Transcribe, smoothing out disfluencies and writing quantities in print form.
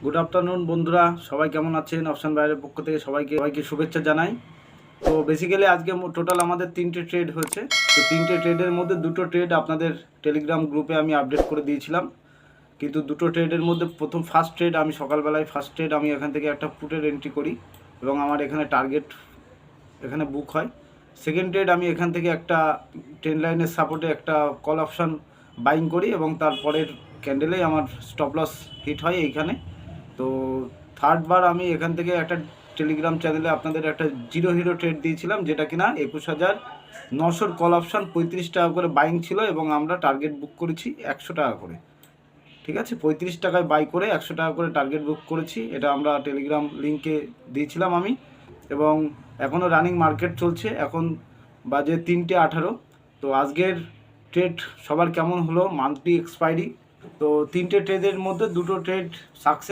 Good afternoon বন্ধুরা, সবাই কেমন আছেন? অপশন বাইরের পক্ষ থেকে সবাইকে শুভেচ্ছা জানাই। তো বেসিক্যালি আজকে টোটাল আমাদের 3টে ট্রেড হয়েছে। তো 3টে ট্রেডের মধ্যে 2টো ট্রেড আপনাদের টেলিগ্রাম গ্রুপে আমি আপডেট করে দিয়েছিলাম, কিন্তু 2টো ট্রেডের মধ্যে ফার্স্ট ট্রেড আমি সকালবেলায় আমি এখান থেকে একটা পুটের এন্ট্রি করি এবং আমার এখানে টার্গেট এখানে বুক হয়। সেকেন্ড ট্রেড আমি এখান থেকে একটা ট্রেন লাইনের সাপোর্টে একটা কল অপশান বাইং করি এবং তারপরের ক্যান্ডেলেই আমার স্টপ লস হিট হয় এইখানে। তো থার্ড বার আমি এখান থেকে একটা টেলিগ্রাম চ্যানেলে আপনাদের একটা জিরো হিরো ট্রেড দিয়েছিলাম, যেটা কিনা 21,900 কল অপশান 35 টাকা করে বাইং ছিল এবং আমরা টার্গেট বুক করেছি 100 টাকা করে। ঠিক আছে, 35 টাকায় বাই করে 100 টাকা করে টার্গেট বুক করেছি। এটা আমরা টেলিগ্রাম লিঙ্কে দিয়েছিলাম আমি, এবং এখনও রানিং মার্কেট চলছে। এখন বাজে 3:18। তো আজকের ট্রেড সবার কেমন হলো? Monthly expiry. তো 3টে ট্রেডের মধ্যে 2টো ট্রেড সাকসেস।